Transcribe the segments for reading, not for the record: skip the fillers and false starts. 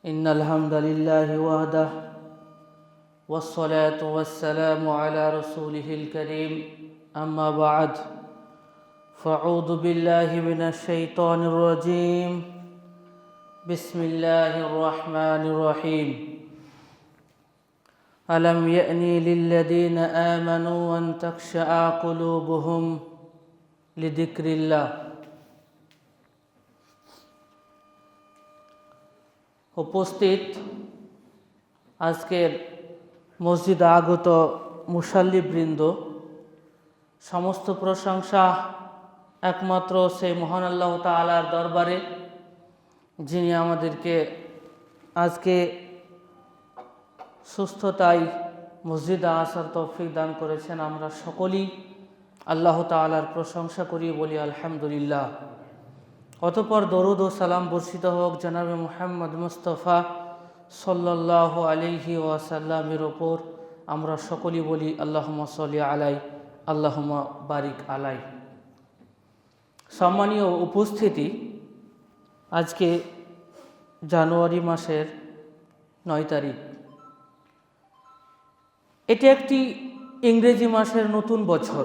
إن الحمد لله وحده والصلاة والسلام على رسوله الكريم أما بعد فأعوذ بالله من الشيطان الرجيم بسم الله الرحمن الرحيم ألم يأن للذين آمنوا أن تخشع قلوبهم لذكر الله উপস্থিত আজকের মসজিদে আগত মুসাল্লিবৃন্দ, সমস্ত প্রশংসা একমাত্র সেই মহান আল্লাহ তাআলার দরবারে, যিনি আমাদেরকে আজকে সুস্থতায় মসজিদে আসার তৌফিক দান করেছেন। আমরা সকলেই আল্লাহ তাআলার প্রশংসা করি, বলি আলহামদুলিল্লাহ। অতঃপর দরুদ ও সালাম বর্ষিত হোক জনাবে মুহাম্মদ মুস্তাফা সাল্লাল্লাহু আলাইহি ওয়াসাল্লামের ওপর। আমরা সকলেই বলি আল্লাহুম্মা সাল্লি আলাই, আল্লাহুম্মা বারিক আলাই। সম্মানীয় উপস্থিতি, আজকে জানুয়ারি মাসের 9 তারিখ। এটি একটি ইংরেজি মাসের নতুন বছর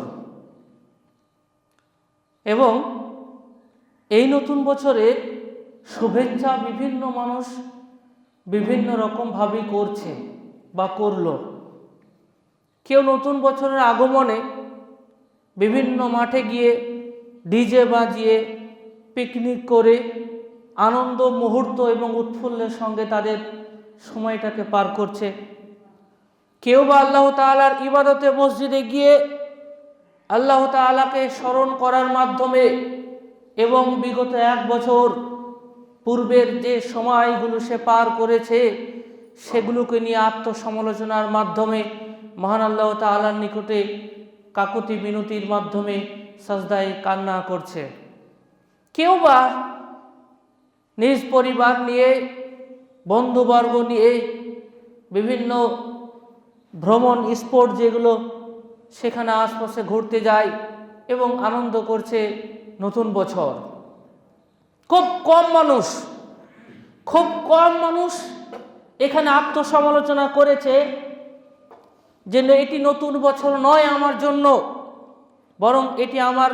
এবং এই নতুন বছরে শুভেচ্ছা বিভিন্ন মানুষ বিভিন্ন রকমভাবে করছে বা করল। কেউ নতুন বছরের আগমনে বিভিন্ন মাঠে গিয়ে ডিজে বাজিয়ে পিকনিক করে আনন্দ মুহূর্ত এবং উৎফুল্লের সঙ্গে তাদের সময়টাকে পার করছে। কেউ বা আল্লাহ তাআলার ইবাদতে মসজিদে গিয়ে আল্লাহ তাআলাকে স্মরণ করার মাধ্যমে এবং বিগত 1 বছর পূর্বের যে সময়গুলো সে পার করেছে সেগুলোকে নিয়ে আত্মসমালোচনার মাধ্যমে মহান আল্লাহ তাআলার নিকটে কাকুতি মিনতির মাধ্যমে সাজদায় কান্না করছে। কেউ বা নিজ পরিবার নিয়ে, বন্ধুবর্গ নিয়ে বিভিন্ন ভ্রমণ স্পট যেগুলো সেখানে আশপাশে ঘুরতে যায় এবং আনন্দ করছে নতুন বছর। খুব কম মানুষ এখানে আত্মসমালোচনা করেছে যে এটি নতুন বছর নয় আমার জন্য, বরং এটি আমার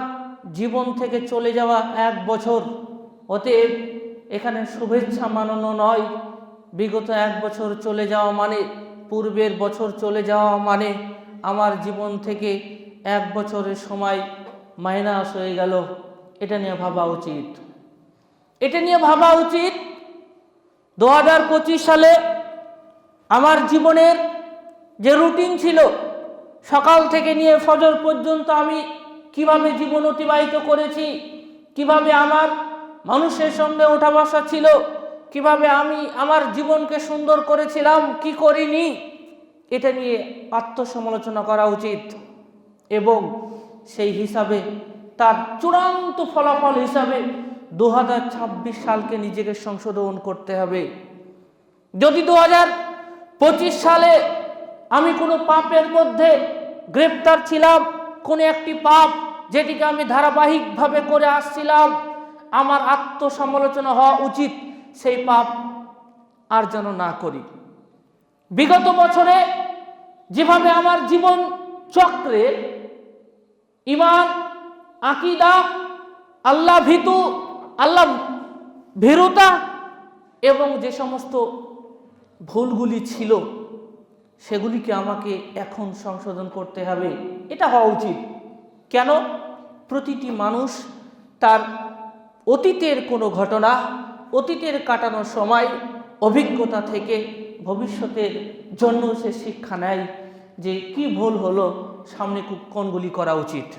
জীবন থেকে চলে যাওয়া 1 বছর। অতএব এখানে শুভেচ্ছা মানানো নয়। বিগত 1 বছর চলে যাওয়া মানে, পূর্বের বছর চলে যাওয়া মানে আমার জীবন থেকে 1 বছরের সময় মাইনাস হয়ে গেল। এটা নিয়ে ভাবা উচিত। 2025 সালে আমার জীবনের যে রুটিন ছিল, সকাল থেকে নিয়ে ফজর পর্যন্ত আমি কিভাবে জীবন অতিবাহিত করেছি, কিভাবে আমার মানুষের সঙ্গে ওঠা বসা ছিল, কিভাবে আমি আমার জীবনকে সুন্দর করেছিলাম, কি করিনি, এটা নিয়ে আত্মসমালোচনা করা উচিত এবং সেই হিসাবে তার চূড়ান্ত ফলাফল হিসাবে 2026 সালকে নিজেকে সংশোধন করতে হবে। যদি 2025 সালে আমি কোনো পাপের মধ্যে গ্রেপ্তার ছিলাম, কোনো একটি পাপ যেটিকে আমি ধারাবাহিকভাবে করে আসছিলাম, আমার আত্মসমালোচনা হওয়া উচিত সেই পাপ আর যেন না করি। বিগত বছরে যেভাবে আমার জীবন চক্রে ঈমান, আকীদা, আল্লাহ ভীরুতা এবং যে সমস্ত ভুলগুলি ছিল সেগুলিকে আমাকে এখন সংশোধন করতে হবে। এটা হওয়া উচিত। কেন? প্রতিটি মানুষ তার অতীতের কোনো ঘটনা, অতীতের কাটানোর সময়, অভিজ্ঞতা থেকে ভবিষ্যতের জন্য সে শিক্ষা নেয় যে কি ভুল হলো, সামনে কোনগুলি করা উচিত।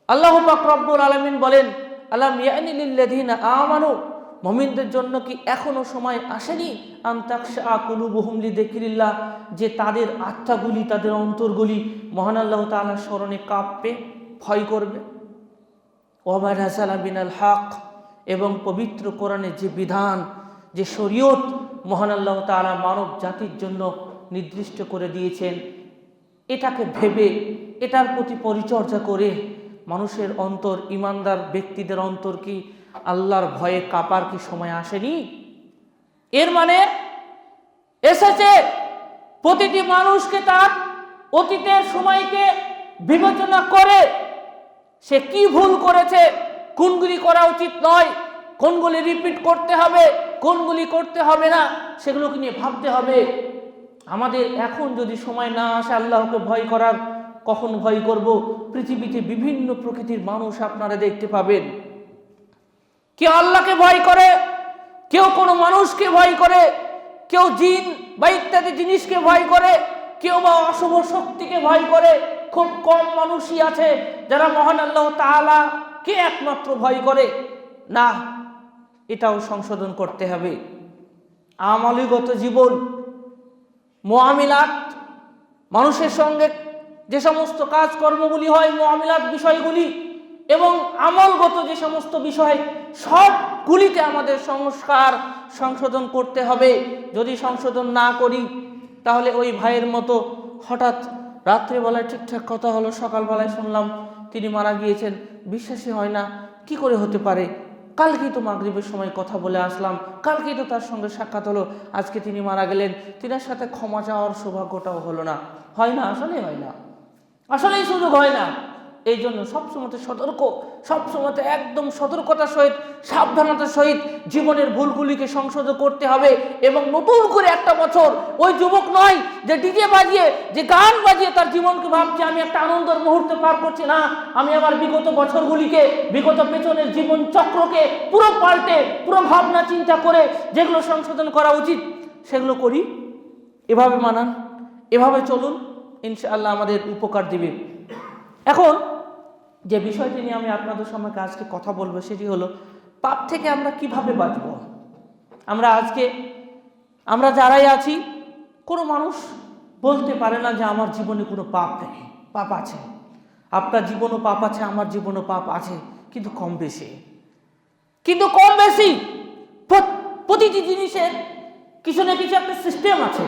আল্লাহ পাক রব্বুল আলামিন বলেন, আলাম ইয়ানি লিল্লাযিনা আমানু, মুমিনদের জন্য কি এখনো সময় আসেনি, আন তাখশা কুলুবুহুম লিযিকরিল্লাহ, যে তাদের আত্মাগুলি, তাদের অন্তরগুলি মহান আল্লাহ তাআলার স্মরণে কাঁপবে, ভয় করবে। ওয়া মা নাযালা মিনাল হক, এবং পবিত্র কোরআনের যে বিধান, যে শরীয়ত মহান আল্লাহ তাআলা মানব জাতির জন্য নির্দিষ্ট করে দিয়েছেন, এটাকে ভেবে এটার প্রতি পরিচর্যা করে মানুষের অন্তর, ইমানদার ব্যক্তিদের অন্তর কি আল্লাহর ভয়ে কাঁপার কি সময় আসেনি? এর মানে এসেছে প্রতিটি মানুষকে তার অতীতের সময়কে বিবেচনা করে সে কি ভুল করেছে, কোনগুলি করা উচিত নয়, কোনগুলি রিপিট করতে হবে, কোনগুলি করতে হবে না, সেগুলোকে নিয়ে ভাবতে হবে। আমাদের এখন যদি সময় না আসে আল্লাহকে ভয় করার, কখন ভয় করব? পৃথিবীতে বিভিন্ন প্রকৃতির মানুষ আপনারা দেখতে পাবেন, কেউ আল্লাহকে ভয় করে, কেউ কোনো মানুষকে ভয় করে, কেউ জিন বা ইত্যাদি জিনিসকে ভয় করে, কেউ বা অশুভ শক্তিকে ভয় করে। খুব কম মানুষই আছে যারা মহান আল্লাহ তাআলাকে একমাত্র ভয় করে। না, এটাও সংশোধন করতে হবে। আমলিগত জীবন, মুআমিলাত, মানুষের সঙ্গে যে সমস্ত কাজকর্মগুলি হয়, মুআমিলাত বিষয়গুলি এবং আমলগত যে সমস্ত বিষয়, সবগুলিতে আমাদের সংশোধন করতে হবে। যদি সংশোধন না করি তাহলে ওই ভাইয়ের মতো হঠাৎ রাত্রেবেলায় ঠিকঠাক কথা হলো, সকালবেলায় শুনলাম তিনি মারা গিয়েছেন, বিশ্বাসই হয় না। কি করে হতে পারে? কালকেই তো মাগরিবের সময় কথা বলে আসলাম, কালকেই তো তার সঙ্গে সাক্ষাৎ হলো, আজকে তিনি মারা গেলেন, তিনার সাথে ক্ষমা চাওয়ার সৌভাগ্যটাও হলো না। হয় না, আসলেই হয় না, আসলেই সুযোগ হয় না। এই জন্য সবসময় সতর্ক, সবসময় একদম সতর্কতার সহিত, সাবধানতার সহিত জীবনের ভুলগুলিকে সংশোধন করতে হবে। এবং নতুন করে একটা বছর ওই যুবক নয় যে ডিজে বাজিয়ে, যে গান বাজিয়ে তার জীবনকে ভাবছে আমি একটা আনন্দের মুহূর্তে পার করছি। না, আমি আমার বিগত বছরগুলিকে, বিগত পেছনের জীবন চক্রকে পুরো পাল্টে, পুরো ভাবনা চিন্তা করে যেগুলো সংশোধন করা উচিত সেগুলো করি। এভাবে মানান, এভাবে চলুন, ইনশাআল্লাহ আমাদের উপকার দিবে। এখন যে বিষয়টি নিয়ে আমি আপনাদের সঙ্গে আজকে কথা বলবো সেটি হলো পাপ থেকে আমরা কিভাবে বাঁচব। আমরা যারাই আছি, কোনো মানুষ বলতে পারে না যে আমার জীবনে কোনো পাপ নেই। পাপ আছে, আপনার জীবনও পাপ আছে, আমার জীবনও পাপ আছে, কিন্তু কম বেশি। প্রতিটি জিনিসের কিছু না কিছু একটা সিস্টেম আছে।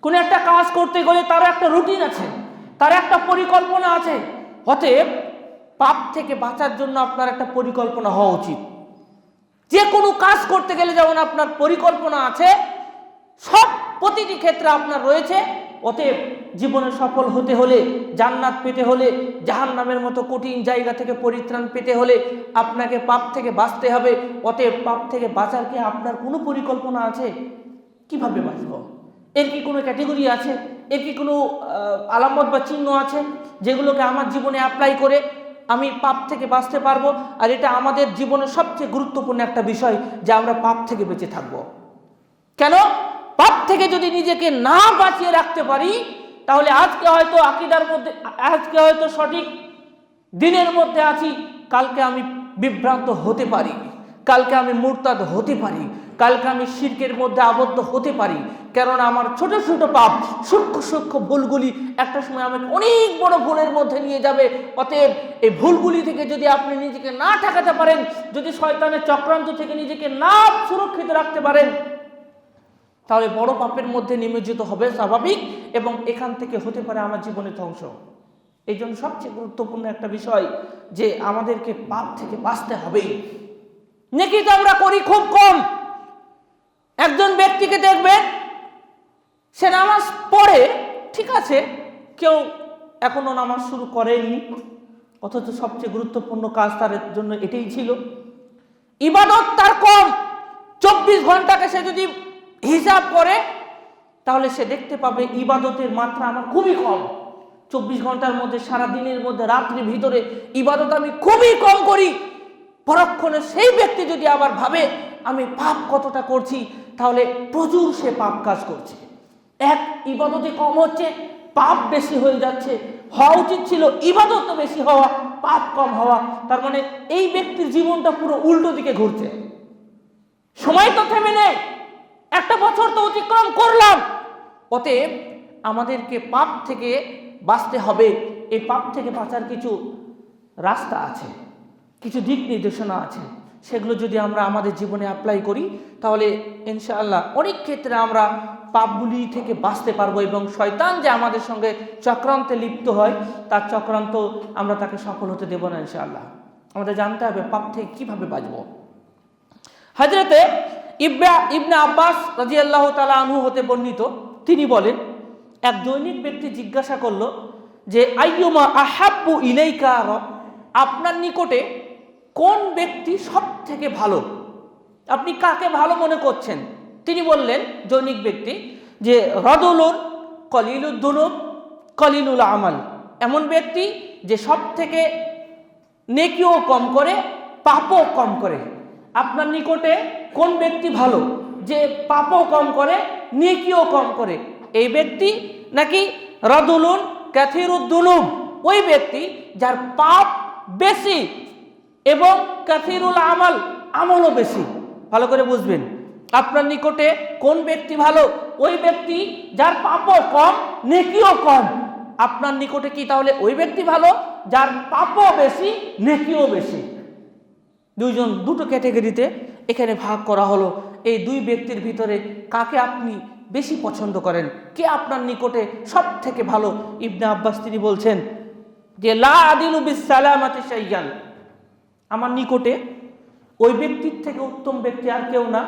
কোনো একটা কাজ করতে গেলে তার একটা রুটিন আছে, তার একটা পরিকল্পনা আছে। অতএব পাপ থেকে বাঁচার জন্য আপনার একটা পরিকল্পনা হওয়া উচিত। যে কোনো কাজ করতে গেলে যেমন আপনার পরিকল্পনা আছে, সব প্রতিটি ক্ষেত্রে আপনার রয়েছে। অতএব জীবনে সফল হতে হলে, জান্নাত পেতে হলে, জাহান্নামের মতো কঠিন জায়গা থেকে পরিত্রাণ পেতে হলে আপনাকে পাপ থেকে বাঁচতে হবে। অতএব পাপ থেকে বাঁচার কি আপনার কোনো পরিকল্পনা আছে? কিভাবে বাঁচব? এর কি কোনো ক্যাটেগরি আছে? এর কি কোনো আলামত বা চিহ্ন আছে যেগুলোকে আমার জীবনে অ্যাপ্লাই করে আমি পাপ থেকে বাঁচতে পারবো? আর এটা আমাদের জীবনের সবচেয়ে গুরুত্বপূর্ণ একটা বিষয় যে আমরা পাপ থেকে বেঁচে থাকবো। কেন? পাপ থেকে যদি নিজেকে না বাঁচিয়ে রাখতে পারি তাহলে আজকে হয়তো আকীদার মধ্যে, আজকে হয়তো সঠিক দিনের মধ্যে আছি, কালকে আমি বিভ্রান্ত হতে পারি, কালকে আমি মুরতাদ হতে পারি, কালকে আমি শিরকের মধ্যে আবদ্ধ হতে পারি। কেননা আমার ছোট ছোট পাপ, সূক্ষ্ম সূক্ষ্ম ভুলগুলি একটা সময় আমাকে অনেক বড় ভুলের মধ্যে নিয়ে যাবে। অতএব এই ভুলগুলি থেকে যদি আপনি নিজেকে না ঠেকাতে পারেন, যদি শয়তানের চক্রান্ত থেকে নিজেকে না সুরক্ষিত রাখতে পারেন, তাহলে বড় পাপের মধ্যে নিমজ্জিত হবে স্বাভাবিক, এবং এখান থেকে হতে পারে আমার জীবনের ধ্বংস। এই জন্য সবচেয়ে গুরুত্বপূর্ণ একটা বিষয় যে আমাদেরকে পাপ থেকে বাঁচতে হবে। নেকি তো আমরা করি খুব কম। একজন ব্যক্তিকে দেখবেন সে নামাজ পড়ে, ঠিক আছে, কেউ এখনো নামাজ শুরু করেনি, অথচ সবচেয়ে গুরুত্বপূর্ণ কাজ তার জন্য এটাই ছিল। ইবাদত তার কম। 24 ঘন্টাকে সে যদি হিসাব করে তাহলে সে দেখতে পাবে ইবাদতের মাত্রা আমার খুবই কম। 24 ঘন্টার মধ্যে, সারা দিনের মধ্যে, রাত্রির ভিতরে ইবাদত আমি খুবই কম করি। পরক্ষণে সেই ব্যক্তি যদি আবার ভাবে আমি পাপ কতটা করছি, তাহলে প্রচুর সে পাপ কাজ করছে। এক, ইবাদতে কম হচ্ছে, পাপ বেশি হয়ে যাচ্ছে। হওয়া উচিত ছিল ইবাদত বেশি হওয়া, পাপ কম হওয়া। তার মানে এই ব্যক্তির জীবনটা পুরো উল্টো দিকে ঘুরছে। সময় তো থেমে নেই, একটা বছর তো অতিক্রম করলাম। অতএব আমাদেরকে পাপ থেকে বাঁচতে হবে। এই পাপ থেকে বাঁচার কিছু রাস্তা আছে, কিছু দিক নির্দেশনা আছে। সেগুলো যদি আমরা আমাদের জীবনে অ্যাপ্লাই করি তাহলে ইনশাআল্লাহ অনেক ক্ষেত্রে আমরা পাপগুলি থেকে বাঁচতে পারবো, এবং শয়তান যে আমাদের সঙ্গে চক্রান্তে লিপ্ত হয় তার চক্রান্ত আমরা তাকে সফল হতে দেব না ইনশাআল্লাহ। আমাদের জানতে হবে পাপ থেকে কিভাবে বাঁচব। হযরতে ইবনে আব্বাস রাদিয়াল্লাহু তাআলা আনহু হতে বর্ণিত, তিনি বলেন, এক দৈনিক ব্যক্তি জিজ্ঞাসা করলো যে আইয়ুমা আহাব্বু ইলাইকা, আপনার নিকটে কোন ব্যক্তি সব থেকে ভালো, আপনি কাকে ভালো মনে করছেন? তিনি বললেন, দৈনিক ব্যক্তি, যে রাজুলুন কলিলুদ দুনুব কলিলুল আমাল, এমন ব্যক্তি যে সব থেকে নেকিও কম করে পাপও কম করে। আপনার নিকটে কোন ব্যক্তি ভালো, যে পাপও কম করে নেকিও কম করে, এই ব্যক্তি নাকি রাজুলুন কাথিরুদ দুনুব, ওই ব্যক্তি যার পাপ বেশি এবং কাথিরুল আমাল, আমলও বেশি। ভালো করে বুঝবেন, আপনার নিকটে কোন ব্যক্তি ভালো, ওই ব্যক্তি যার পাপও কম নেকিও কম। আপনার নিকটে কি তাহলে ওই ব্যক্তি ভালো যার পাপও বেশি নেকিও বেশি? দুটো ক্যাটাগরিতে এখানে ভাগ করা হলো। এই দুই ব্যক্তির ভিতরে কাকে আপনি বেশি পছন্দ করেন, কে আপনার নিকটে সব থেকে ভালো? ইবনে আব্বাস তিনি বলছেন যে লা আদিলু বিসসালামাতি শাইয়ান, আমার নিকটে ওই ব্যক্তির থেকে উত্তম ব্যক্তি আর কেউ না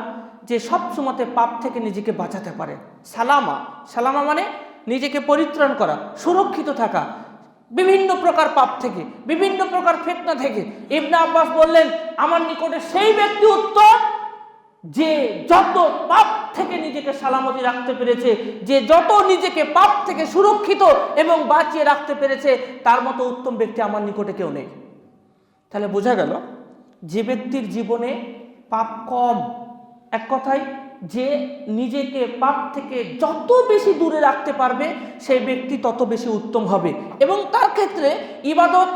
যে সব সময়তে পাপ থেকে নিজেকে বাঁচাতে পারে। সালামা মানে নিজেকে পরিত্রাণ করা, সুরক্ষিত থাকা বিভিন্ন প্রকার পাপ থেকে, বিভিন্ন প্রকার ফিতনা থেকে। ইবনে আব্বাস বললেন, আমার নিকটে সেই ব্যক্তি উত্তম যে যত পাপ থেকে নিজেকে সালামতি রাখতে পেরেছে, যে যত নিজেকে পাপ থেকে সুরক্ষিত এবং বাঁচিয়ে রাখতে পেরেছে, তার মতো উত্তম ব্যক্তি আমার নিকটে কেউ নেই। তাহলে বোঝা গেল, যে ব্যক্তির জীবনে পাপ কম, এক কথায় যে নিজেকে পাপ থেকে যত বেশি দূরে রাখতে পারবে, সেই ব্যক্তি তত বেশি উত্তম হবে। এবং তার ক্ষেত্রে ইবাদত,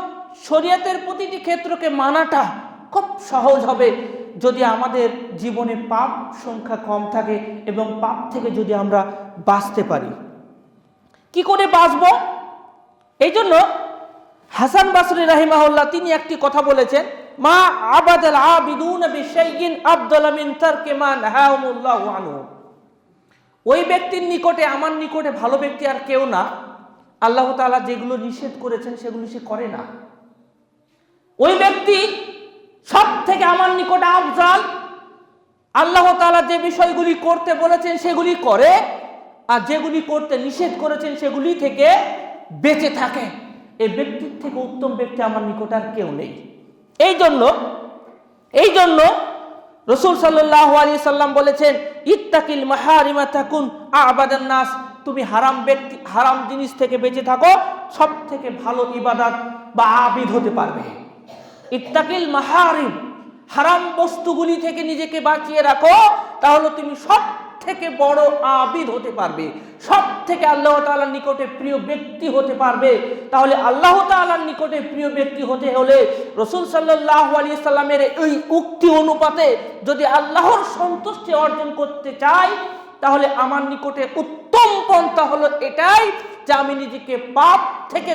শরীয়তের প্রতিটি ক্ষেত্রকে মানাটা খুব সহজ হবে যদি আমাদের জীবনে পাপ সংখ্যা কম থাকে এবং পাপ থেকে যদি আমরা বাঁচতে পারি। কি করে বাঁচবো? এই জন্য হাসান বসরি রাহিমাহুল্লাহ তিনি একটি কথা বলেছেন, মা আবাদাল আবিদুন বিশাইইন আফদাল মিন তারকি মা নাহাহুমুল্লাহু আনহু। ওই ব্যক্তির নিকটে, আমার নিকটে ভালো ব্যক্তি আর কেউ না, আল্লাহ তাআলা যেগুলো নিষেধ করেছেন সেগুলো সে করে না। ওই ব্যক্তি সব থেকে আমার নিকটে আফজাল, আল্লাহ তাআলা যে বিষয়গুলি করতে বলেছেন সেগুলি করে, আর যেগুলি করতে নিষেধ করেছেন সেগুলি থেকে বেঁচে থাকে। এই ব্যক্তির থেকে উত্তম ব্যক্তি আমার নিকটে আর কেউ নেই। এই জন্য রাসূল সাল্লাল্লাহু আলাইহি সাল্লাম বলেছেন, ইত্তাকিল মাহারিমা তাকুন আবাদান নাস, তুমি হারাম জিনিস থেকে বেঁচে থাকো, সব থেকে ভালো ইবাদত বা আবিদ হতে পারবে। ইত্তাকিল মাহারিম, হারাম বস্তুগুলি থেকে নিজেকে বাঁচিয়ে রাখো, তাহলে তুমি সব থেকে বড় আবিদ হতে পারবে, সব থেকে আল্লাহ তাআলার নিকটে প্রিয় ব্যক্তি হতে পারবে। তাহলে আল্লাহ তাআলার নিকটে প্রিয় ব্যক্তি হতে হলে রাসূল সাল্লাল্লাহু আলাইহি সাল্লামের এই উক্তি অনুপাতে যদি আল্লাহর সন্তুষ্টি অর্জন করতে চাই, তাহলে আমার নিকটে উত্তম পন্থা হলো এটাই যে আমি নিজেকে পাপ থেকে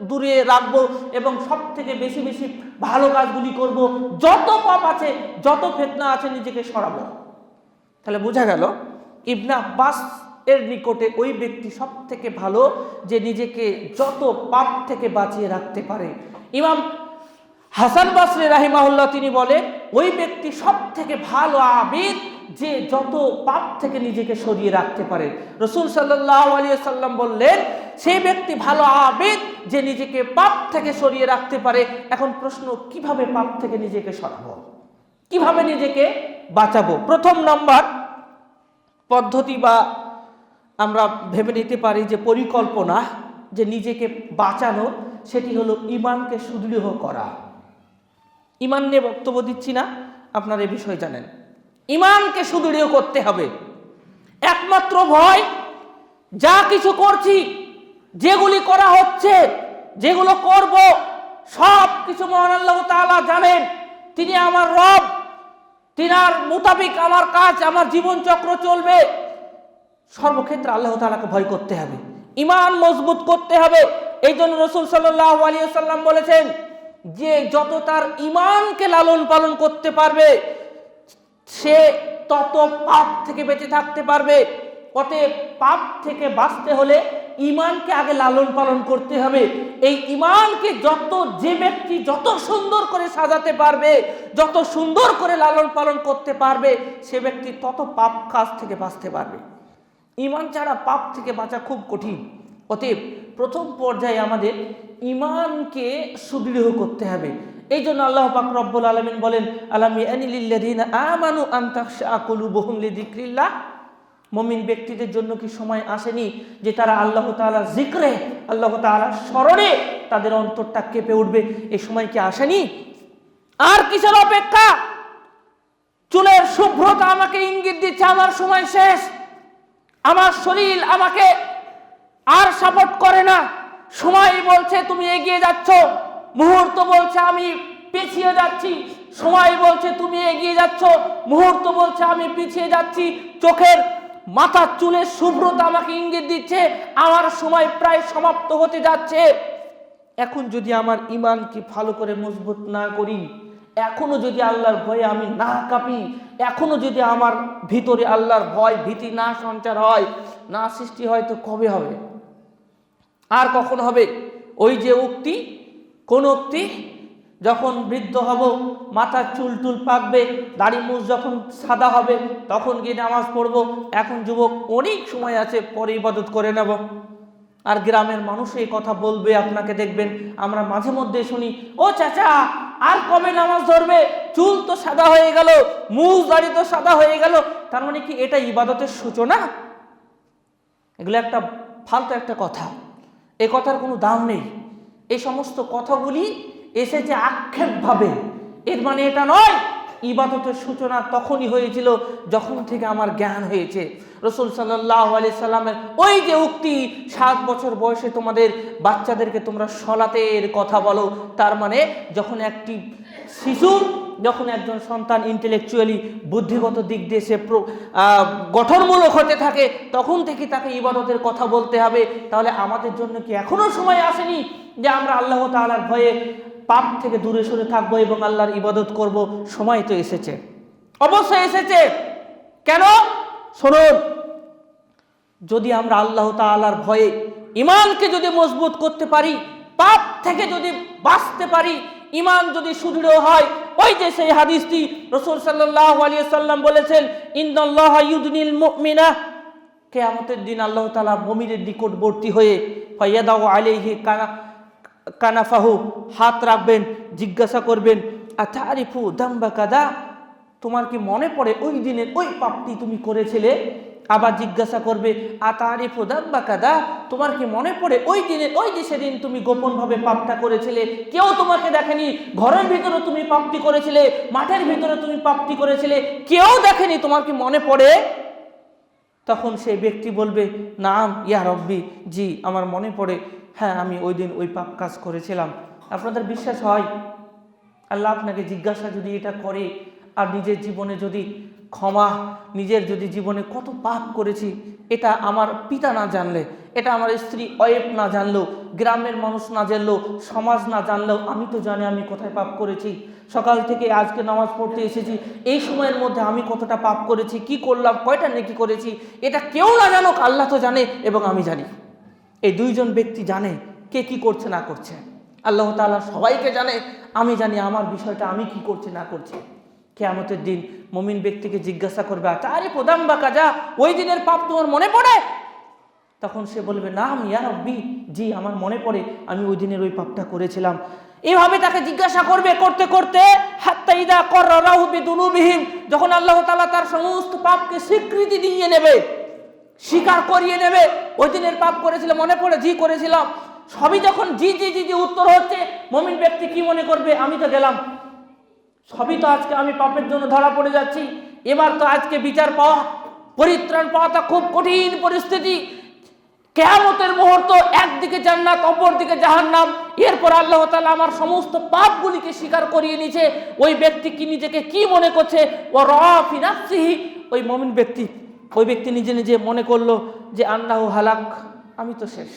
দূরে রাখবো এবং সব থেকে বেশি বেশি ভালো কাজগুলি করব, যত পাপ আছে, যত ফিতনা আছে নিজেকে সরাবো। তাহলে বোঝা গেল, ইবনে আব্বাস এর নিকটে ওই ব্যক্তি সব থেকে ভালো যে নিজেকে যত পাপ থেকে বাঁচিয়ে রাখতে পারে। ইমাম হাসান বসরি রাহিমাহুল্লাহ তিনি বলেন, ওই ব্যক্তি সব থেকে ভালো আবিদ যে যত পাপ থেকে নিজেকে সরিয়ে রাখতে পারে। রাসূল সাল্লাল্লাহু আলাইহি সাল্লাম বললেন, সেই ব্যক্তি ভালো আবিদ যে নিজেকে পাপ থেকে সরিয়ে রাখতে পারে। এখন প্রশ্ন, কিভাবে পাপ থেকে নিজেকে সরাবো, কিভাবে নিজেকে বাঁচাবো? প্রথম নম্বর পদ্ধতি বা আমরা ভেবে নিতে পারি যে পরিকল্পনা যে নিজেকে বাঁচানো, সেটি হলো ঈমানকে সুদৃঢ় করা। ঈমান নিয়ে বক্তব্য দিচ্ছি না, আপনারা এই বিষয় জানেন। ঈমানকে সুদৃঢ় করতে হবে। একমাত্র ভয়, যা কিছু করছি, যেগুলি করা হচ্ছে, যেগুলো করব, সব কিছু মহান আল্লাহ তাআলা জানেন। তিনি আমার রব, তিনার মোতাবিক আমার কাজ, আমার জীবন চক্র চলবে। সর্বক্ষেত্রে আল্লাহ তাআলাকে ভয় করতে হবে, ঈমান মজবুত করতে হবে। এই জন্য রাসূল সাল্লাল্লাহু আলাইহি ওয়াসাল্লাম বলেছেন যে যত তার ঈমানকে লালন পালন করতে পারবে, সে তত পাপ থেকে বেঁচে থাকতে পারবে। অতএব পাপ থেকে বাঁচতে হলে ইমানকে আগে লালন পালন করতে হবে। এই ইমানকে যে ব্যক্তি যত সুন্দর করে সাজাতে পারবে, যত সুন্দর করে লালন পালন করতে পারবে, সে ব্যক্তি তত পাপ কাজ থেকে বাঁচতে পারবে। ইমান ছাড়া পাপ থেকে বাঁচা খুব কঠিন। অতএব প্রথম পর্যায়ে আমাদের ইমানকে সুদৃঢ় করতে হবে। এই জন্য আল্লাহ পাক রব্বুল আলামিন বলেন, আলাম ইয়ানি লিল্লাযিনা আমানু আন তাখশা কুলুবুহুম লিযিকরিল্লাহ। মুমিন ব্যক্তিদের জন্য কি সময় আসেনি যে তারা আল্লাহ তাআলার জিক্রে, আল্লাহ তাআলার স্মরণে তাদের অন্তরটা কেঁপে উঠবে? এই সময় কি আসেনি? আর কিসের অপেক্ষা? চুলের শুভ্রতা আমাকে ইঙ্গিত দিচ্ছে আমার সময় শেষ, আমার শরীর আমাকে আর সাপোর্ট করে না। সময় বলছে তুমি এগিয়ে যাচ্ছ, মুহূর্ত বলছে আমি পিছিয়ে যাচ্ছি। সময় বলছে তুমি এগিয়ে যাচ্ছ, মুহূর্ত বলছে আমি পিছিয়ে যাচ্ছি। চোখের মাথার চুলের শুভ্রতা আমাকে ইঙ্গিত দিচ্ছে আমার সময় প্রায় সমাপ্ত হতে যাচ্ছে। এখন যদি আমার ইমানকে ভালো করে মজবুত না করি, এখনো যদি আল্লাহর ভয়ে আমি না কাঁপি, এখনো যদি আমার ভিতরে আল্লাহর ভয় ভীতি না সঞ্চার হয়, না সৃষ্টি হয়, তো কবে হবে? আর কখন হবে? ওই যে উক্তি, কোন উক্তি? যখন বৃদ্ধ হব, মাথার চুল টুল পাকবে, দাড়ি মুছ যখন সাদা হবে, তখন গিয়ে নামাজ পড়বো। এখন যুবক অনেক সময় আছে, পরে ইবাদত করে নেব। আর গ্রামের মানুষ এই কথা বলবে, আপনাকে দেখবেন আমরা মাঝে মধ্যে শুনি, ও চাচা আর কবে নামাজ ধরবে? চুল তো সাদা হয়ে গেল, মুছ দাড়ি তো সাদা হয়ে গেল। তার মানে কি এটা ইবাদতের সূচনা? এগুলো একটা ফালতু একটা কথা, এ কথার কোনো দাম নেই। এই সমস্ত কথাগুলি এসেছে আক্ষেপভাবে, এর মানে এটা নয়। ইবাদতের সূচনা তখনই হয়েছিল যখন থেকে আমার জ্ঞান হয়েছে। রাসূল সাল্লাল্লাহু আলাইহি সাল্লামের ওই যে উক্তি, 7 বছর বয়সে তোমাদের বাচ্চাদেরকে তোমরা সলাতের কথা বলো, তার মানে যখন একটি শিশু, যখন একজন সন্তান ইন্টেলেকচুয়ালি বুদ্ধিগত দিক দিয়ে সে গঠনমূলক হতে থাকে, তখন থেকে তাকে ইবাদতের কথা বলতে হবে। তাহলে আমাদের জন্য কি এখনো সময় আসেনি যে আমরা আল্লাহ তাআলার ভয়ে পাপ থেকে দূরে সরে থাকবো এবং আল্লাহর ইবাদত করব? সময় তো এসেছে, অবশ্যই এসেছে। কেন? শুনুন, যদি আমরা আল্লাহ তাআলার ভয়ে ইমানকে যদি মজবুত করতে পারি, পাপ থেকে যদি বাঁচতে পারি, ইমান যদি সুদৃঢ় হয়, ওই যে সেই হাদিসটি রাসূল সাল্লাল্লাহু আলাইহি সাল্লাম বলেছেন, ইন্নাল্লাহা ইউদনিল মুমিনা, কিয়ামতের দিন আল্লাহ তাআলা মুমিনের নিকটবর্তী হয়ে ফায়াদাউ আলাইহি কানাফাহু, হাত রাখবেন, জিজ্ঞাসা করবেন, আতারিফু দাম্বা কাদা, তোমার কি মনে পড়ে ওই দিনের ওই পাপটি তুমি করেছিলে? আবার জিজ্ঞাসা করবে, আতারিফু দাম্বা কাদা, তোমার কি মনে পড়ে ওই দিনের ওই যে সেদিন তুমি গোপনভাবে পাপটা করেছিলে, কেউ তোমাকে দেখেনি, ঘরের ভিতরে তুমি পাপটি করেছিলে, মাঠের ভিতরে তুমি পাপটি করেছিলে, কেউ দেখেনি, তোমার কি মনে পড়ে? তখন সেই ব্যক্তি বলবে, নাম ইয়া রব্বি, জি আমার মনে পড়ে, হ্যাঁ আমি ওই দিন ওই পাপ কাজ করেছিলাম। আপনাদের বিশ্বাস হয়? আল্লাহ আপনাকে জিজ্ঞাসা যদি এটা করে, আর নিজের জীবনে যদি নিজের যদি জীবনে কত পাপ করেছি, এটা আমার পিতা না জানলে, এটা আমার স্ত্রী ওয়াইফ না জানলেও, গ্রামের মানুষ না জানলেও, সমাজ না জানলেও, আমি তো জানি আমি কোথায় পাপ করেছি। সকাল থেকে আজকে নামাজ পড়তে এসেছি, এই সময়ের মধ্যে আমি কতটা পাপ করেছি, কি করলাম, কয়টা নেকি করেছি, এটা কেউ না জানুক, আল্লাহ তো জানে এবং আমি জানি। এই দুইজন ব্যক্তি জানে কে কি করছে না করছে। আল্লাহ তাআলা সবাইকে জানে, আমি জানি আমার বিষয়টা আমি কি করছি না করছি। কিয়ামতের দিন মুমিন ব্যক্তিকে জিজ্ঞাসা করবে, আরে প্রদাম বা কাজা, ওই দিনের পাপ তোমার মনে পড়ে? তখন সে বলবে, নাম ইয়া রব্বি, জি আমার মনে পড়ে, আমি ওই দিনের ওই পাপটা করেছিলাম। এইভাবে তাকে জিজ্ঞাসা করবে, করতে করতে হাত্তা ইদা কররাহু বিদুনুবিহিম, যখন আল্লাহ তাআলা তার সমস্ত পাপকে স্বীকৃতি দিয়ে নেবে, স্বীকার করিয়ে নেবে, ওই দিনের পাপ করেছিল, মনে পড়ে, জি করেছিলাম, সবই যখন জি জি জি জি উত্তর হচ্ছে, মুমিন ব্যক্তি কি মনে করবে, আমি তো গেলাম, সবই তো আজকে আমি পাপের জন্য ধরা পড়ে যাচ্ছি, এবার তো আজকে বিচার পাওয়া, পরিত্রাণ পাওয়াটা খুব কঠিন পরিস্থিতি। কিয়ামতের মুহূর্ত, একদিকে জান্নাত, অপরদিকে জাহান্নাম, এরপর আল্লাহ তাআলা আমার সমস্ত পাপগুলিকে স্বীকার করিয়ে নিয়েছে। ওই ব্যক্তি কি নিজেকে কি মনে করছে? ও রাফি নাফসিহি, ওই মুমিন ব্যক্তি, ওই ব্যক্তি নিজে নিজে মনে করলো যে আন্নাহু হালাক, আমি তো শেষ,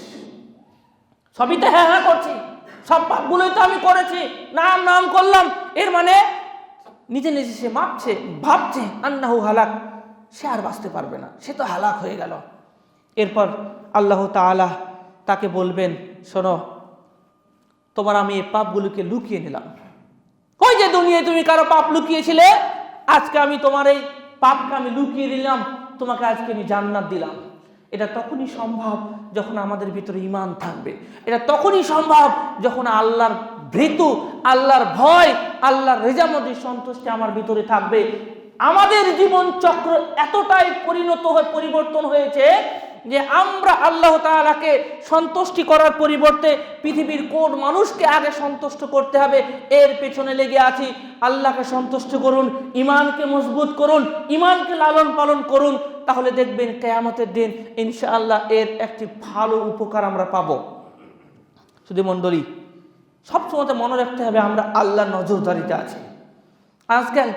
সবই তো হ্যাঁ হ্যাঁ করছি, সব পাপগুলোই তো আমি করেছি, নাম নাম করলাম, এর মানে নিজে নিজে সে মাপছে, ভাবছে আন্নাহু হালাক, সে আর বাঁচতে পারবে না, সে তো হালাক হয়ে গেল। এরপর আল্লাহ তাআলা তাকে বলবেন, শোনো, তোমার আমি এই পাপগুলোকে লুকিয়ে নিলাম। ওই যে দুনিয়ায় তুমি কারো পাপ লুকিয়েছিলে, আজকে আমি তোমার এই পাপকে আমি লুকিয়ে দিলাম, তোমাকে আজকে আমি জান্নাত দিলাম। এটা তখনই সম্ভব যখন আমাদের ভিতরে ঈমান থাকবে। এটা তখনই সম্ভব যখন আল্লাহর ভীতু, আল্লাহর ভয়, আল্লাহর রেজামতি সন্তুষ্টি আমার ভিতরে থাকবে। আমাদের জীবন চক্র এতটাই পরিবর্তন হয়েছে যে আমরা আল্লাহ তাআলাকে সন্তুষ্টি করার পরিবর্তে পৃথিবীর কোন মানুষকে আগে সন্তুষ্ট করতে হবে এর পেছনে লেগে আছি। আল্লাহকে সন্তুষ্ট করুন, ঈমানকে মজবুত করুন, ঈমানকে লালন পালন করুন, তাহলে দেখবেন কিয়ামতের দিন ইনশাআল্লাহ এর একটি ভালো উপকার আমরা পাবো। শুধু মণ্ডলী, সবসময় মনে রাখতে হবে আমরা আল্লাহর নজরদারিতে আছি। আজকাল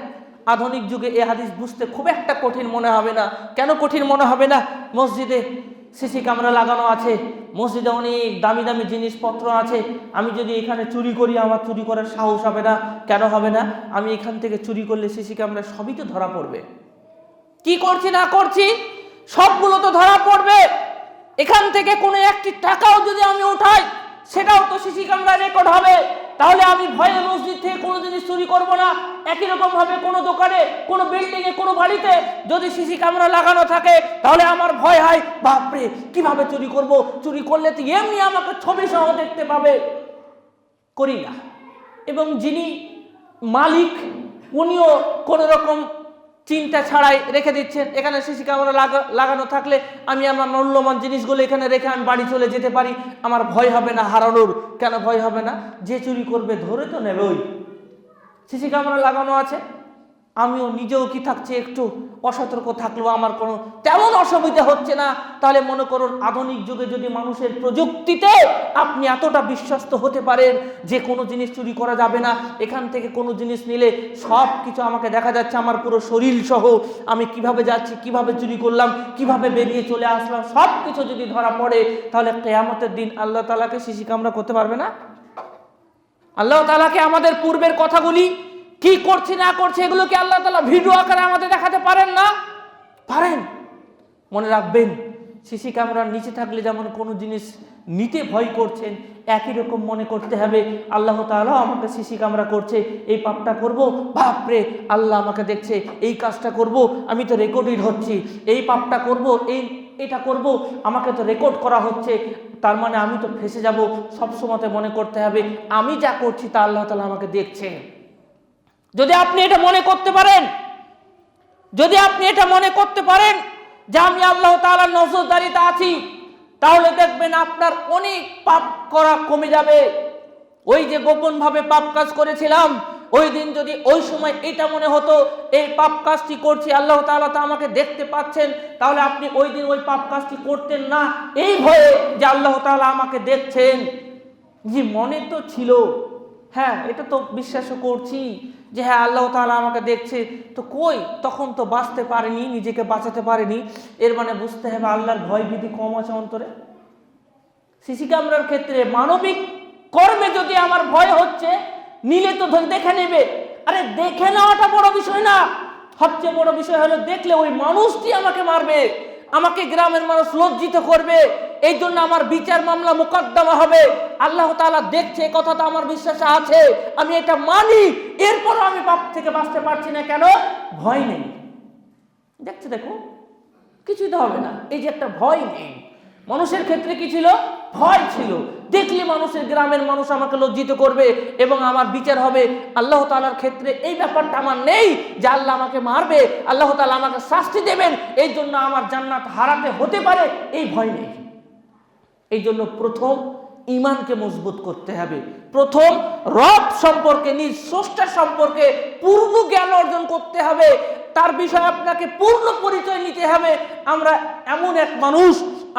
আধুনিক যুগে এই হাদিস বুঝতে খুব একটা কঠিন মনে হবে না। কেন কঠিন মনে হবে না? মসজিদে সিসি ক্যামেরা লাগানো আছে, মসজিদে অনেক দামি দামি জিনিসপত্র আছে। আমি যদি এখানে চুরি করি, আমার চুরি করার সাহস হবে না। কেন হবে না? আমি এখান থেকে চুরি করলে সিসি ক্যামেরা সবই তো ধরা পড়বে। কি করছি না করছি সবগুলো তো ধরা পড়বে। এখান থেকে কোনো একটি টাকাও যদি আমি উঠাই, সেটাও তো সিসি ক্যামেরা রেকর্ড হবে। তাহলে আমি ভয়ে মসজিদ থেকে কোনো জিনিস চুরি করব না। একই রকম ভাবে কোনো দোকানে, কোনো বিল্ডিংয়ে, কোনো বাড়িতে যদি সিসি ক্যামেরা লাগানো থাকে, তাহলে আমার ভয় হয়, বাপরে কিভাবে চুরি করব, চুরি করলে তো এমনি আমাকে ছবি সহ দেখতে পাবে। করি না। এবং যিনি মালিক, উনিও কোনো রকম চিন্তা ছাড়াই রেখে দিচ্ছেন। এখানে সিসি ক্যামেরা লাগানো থাকলে আমি আমার মূল্যবান জিনিসগুলো এখানে রেখে আমি বাড়ি চলে যেতে পারি। আমার ভয় হবে না হারানোর। কেন ভয় হবে না? যে চুরি করবে ধরে তো নেবেই। সিসি ক্যামেরা লাগানো আছে, আমিও নিজেও কি থাকছে একটু অসতর্ক থাকলেও আমার কোনো তেমন অসুবিধা হচ্ছে না। তাহলে মনে করুন আধুনিক যুগে যদি মানুষের প্রযুক্তিতে আপনি এতটা বিশ্বস্ত হতে পারেন যে কোনো জিনিস চুরি করা যাবে না, এখান থেকে কোনো জিনিস নিলে সব কিছু আমাকে দেখা যাচ্ছে, আমার পুরো শরীর সহ আমি কিভাবে যাচ্ছি, কিভাবে চুরি করলাম, কিভাবে বেরিয়ে চলে আসলাম, সব কিছু যদি ধরা পড়ে, তাহলে কিয়ামতের দিন আল্লাহ তাআলাকে সিসি ক্যামেরা করতে পারবে না? আল্লাহ তাআলাকে আমাদের পূর্বের কথাগুলি কি করছি না করছে এগুলোকে আল্লাহ তাআলা ভিডিও আকারে আমাদের দেখাতে পারেন না? পারেন। মনে রাখবেন, সিসি ক্যামেরার নিচে থাকলে যেমন কোনো জিনিস নিতে ভয় করছেন, একই রকম মনে করতে হবে আল্লাহ তাআলা আমাকে সিসি ক্যামেরা করছে, এই পাপটা করব, বাপরে আল্লাহ আমাকে দেখছে, এই কাজটা করব, আমি তো রেকর্ডেড হচ্ছি, এই পাপটা করব, এটা করব, আমাকে তো রেকর্ড করা হচ্ছে, তার মানে আমি তো ফেঁসে যাব। সবসময় মনে করতে হবে আমি যা করছি তা আল্লাহ তাআলা আমাকে দেখছে। যদি আপনি এটা মনে করতে পারেন, যদি আপনি এটা মনে করতে পারেন যে আমি আল্লাহ তাআলার নজরদারিতে আছি, তাহলে দেখবেন আপনার অনেক পাপ করা কমে যাবে। ওই যে গোপন ভাবে পাপ কাজ করেছিলাম, ওই দিন যদি ওই সময় এটা মনে হতো এই পাপ কাজটি করছি, আল্লাহ তাআলা তো আমাকে দেখতে পাচ্ছেন, তাহলে আপনি ওই দিন ওই পাপ কাজটি করতেন না এই ভয়ে যে আল্লাহ তাআলা আমাকে দেখছেন। যে মনে তো ছিল, হ্যাঁ এটা তো বিশ্বাসও করছি যে হ্যাঁ আল্লাহ তাআলা আমাকে দেখছে, তো কই তখন তো বাঁচতে পারেনি, নিজেকে বাঁচাতে পারেনি। এর মানে বুঝতে হবে আল্লাহর ভয় ভীতি কম আছে অন্তরে। সিসি ক্যামেরার ক্ষেত্রে মানবিক কর্মে যদি আমার ভয় হচ্ছে, নিলে তো দেখে নেবে। আরে দেখে নেওয়াটা বড় বিষয় না, সবচেয়ে বড় বিষয় হলো দেখলে ওই মানুষটি আমাকে মারবে, আমাকে গ্রামের মানুষ লজ্জিত করবে, এই জন্য আমার বিচার মামলা মোকদ্দমা হবে। আল্লাহ তাআলা দেখছে, কথাটা আমার বিশ্বাসে আছে, আমি এটা মানি, এরপরও আমি পাপ থেকে বাঁচতে পারছি না। কেন? ভয় নেই। দেখছে, দেখো কিছুই তো হবে না। এই যে একটা ভয় নেই, মানুষের ক্ষেত্রে কি ছিল? ভয় ছিল। দেখলে মানুষের, গ্রামের মানুষ আমাকে লজ্জিত করবে এবং আমার বিচার হবে। আল্লাহ তাআলার ক্ষেত্রে এই ব্যাপারটা আমার নেই যে আল্লাহ আমাকে মারবে, আল্লাহ তাআলা আমাকে শাস্তি দেবেন, এই জন্য আমার জান্নাত হারাতে হতে পারে, এই ভয় নেই। এই জন্য প্রথম ঈমানকে মজবুত করতে হবে। প্রথম রব সম্পর্কে, নিজ স্রষ্টা সম্পর্কে পূর্ণ জ্ঞান অর্জন করতে হবে। তার বিষয়ে আপনাকে পূর্ণ পরিচয় নিতে হবে। আমরা এমন এক মানুষ,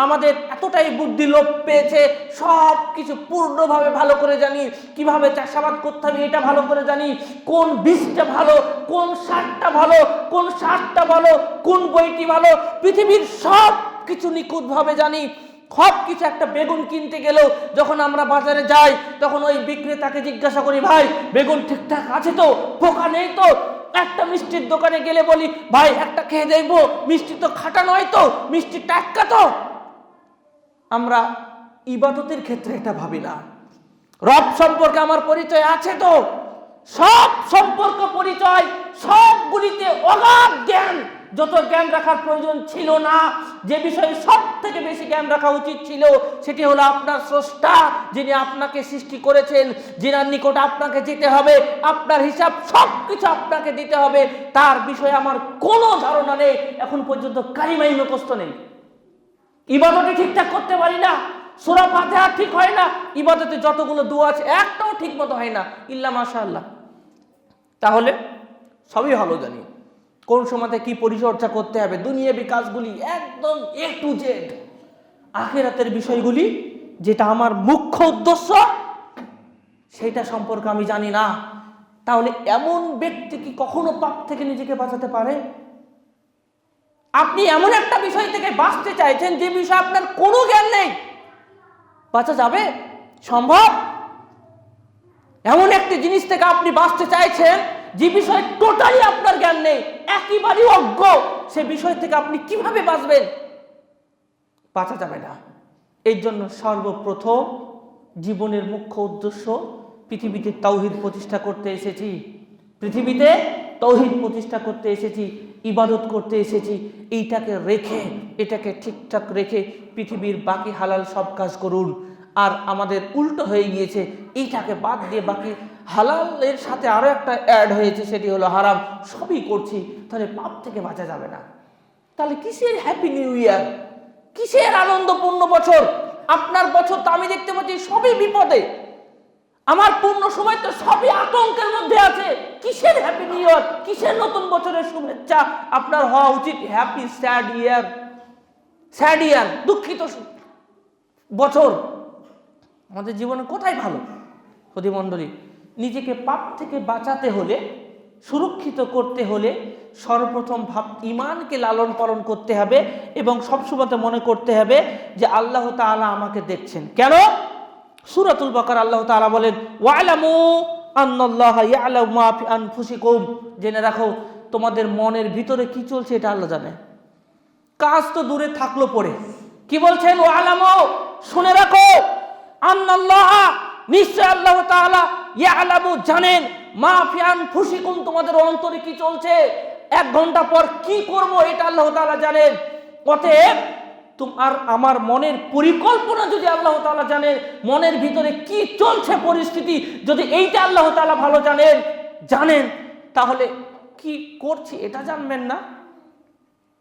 আমাদের এতটাই বুদ্ধি লোপ পেয়েছে, সব কিছু পূর্ণভাবে ভালো করে জানি, কিভাবে চাষাবাদ করতে হবে এটা ভালো করে জানি, কোন বীজটা ভালো, কোন সারটা ভালো, কোন সারটা ভালো, কোন বইটি ভালো, পৃথিবীর সব কিছু নিখুঁতভাবে জানি। সব কিছু, একটা বেগুন কিনতে গেলেও যখন আমরা বাজারে যাই, তখন ওই বিক্রেতাকে জিজ্ঞাসা করি, ভাই বেগুন ঠিকঠাক আছে তো, পোকা নেই তো? একটা মিষ্টির দোকানে গেলে বলি, ভাই একটা খেয়ে দেখবো, মিষ্টি তো খাটা নয় তো, মিষ্টি টাটকা তো? আমরা ইবাদতের ক্ষেত্রে এটা ভাবি না। রব সম্পর্কে আমার পরিচয় আছে তো, সব সম্পর্ক পরিচয় সবগুলিতে অগাধ জ্ঞান, যত জ্ঞান রাখার প্রয়োজন ছিল না, যে বিষয়ে সব থেকে বেশি জ্ঞান রাখা উচিত ছিল সেটি হলো আপনার স্রষ্টা, যিনি আপনাকে সৃষ্টি করেছেন, যিনার নিকট আপনাকে যেতে হবে, আপনার হিসাব সব কিছু আপনাকে দিতে হবে, তার বিষয়ে আমার কোনো ধারণা নেই। এখন পর্যন্ত কালিমাই মুখস্থ নেই, ইবাদতে ঠিকঠাক করতে পারি না, সূরা ফাতিহা ঠিক হয় না, ইবাদতে যতগুলো দোয়া আছে একটাও ঠিক মতো হয় না, ইল্লা মাশাআল্লাহ। তাহলে সবই ভালো জানি কোন সময়তে কি পরিচর্যা করতে হবে, দুনিয়াবি কাজগুলি একদম A to Z, আখিরাতের বিষয়গুলি যেটা আমার মুখ্য উদ্দেশ্য সেটা সম্পর্কে আমি জানি না। তাহলে এমন ব্যক্তি কি কখনো পাপ থেকে নিজেকে বাঁচাতে পারে? আপনি এমন একটা বিষয় থেকে বাঁচতে চাইছেন যে বিষয়ে আপনার কোনো জ্ঞান নেই, বাঁচা যাবে? সম্ভব? এমন একটি জিনিস থেকে আপনি বাঁচতে চাইছেন যে বিষয়ে টোটালি আপনার জ্ঞান নেই, একেবারেই অজ্ঞ, সে বিষয় থেকে আপনি কিভাবে বাঁচবেন? বাঁচা যাবে না। এই জন্য সর্বপ্রথম জীবনের মুখ্য উদ্দেশ্য পৃথিবীতে তাওহীদ প্রতিষ্ঠা করতে এসেছি, পৃথিবীতে তাওহীদ প্রতিষ্ঠা করতে এসেছি, ইবাদত করতে এসেছি। এইটাকে রেখে, এটাকে ঠিকঠাক রেখে পৃথিবীর বাকি হালাল সব কাজ করুন। আর আমাদের উল্টো হয়ে গিয়েছে, এইটাকে বাদ দিয়ে বাকি হালালের সাথে আরো একটা অ্যাড হয়েছে, সেটি হলো হারাম, সবই করছি, তাহলে পাপ থেকে বাঁচা যাবে না। তাহলে কিসের হ্যাপি নিউ ইয়ার, কিসের আনন্দপূর্ণ বছর? আপনার বছর তো আমি দেখতে পাচ্ছি সবই বিপদে, আমার পূর্ণ সময় তো সবই আতঙ্কের মধ্যে আছে। কিসের হ্যাপি নিউ ইয়ার, কিসের নতুন বছরের শুভেচ্ছা? আপনার হওয়া উচিত হ্যাপি স্যাড ইয়ার, স্যাড ইয়ার, দুঃখিত বছর। আমাদের জীবনে কোথায় ভালো? প্রতিমণ্ডলী, নিজেকে পাপ থেকে বাঁচাতে হলে, সুরক্ষিত করতে হলে সর্বপ্রথম ঈমানকে লালন পালন করতে হবে এবং সবসময় মনে করতে হবে যে আল্লাহ তাআলা আমাকে দেখছেন। কেন? সূরাতুল বাকারা আল্লাহ তাআলা বলেন, ওয়ালামু আন্নাল্লাহা ইয়ালামু মা ফি আনফুসিকুম, জেনে রাখো তোমাদের মনের ভিতরে কি চলছে এটা আল্লাহ জানে। কাজ তো দূরে থাকলো পড়ে, কি বলছেন? ওয়ালামু, শুনে রাখো, আন্নাল্লাহা, নিশ্চয় আল্লাহ তাআলা, ইয়ালামু, জানেন, মা ফি আনফুসিকুম, তোমাদের অন্তরে কি চলছে, 1 ঘন্টা পর কি করব এটা আল্লাহ তাআলা জানেন। অতএব তোমার আমার মনের পরিকল্পনা যদি আল্লাহ তাআলা জানেন, মনের ভিতরে কি চলছে পরিস্থিতি যদি এইটা আল্লাহ তাআলা ভালো জানেন, তাহলে কি করছি এটা জানবেন না?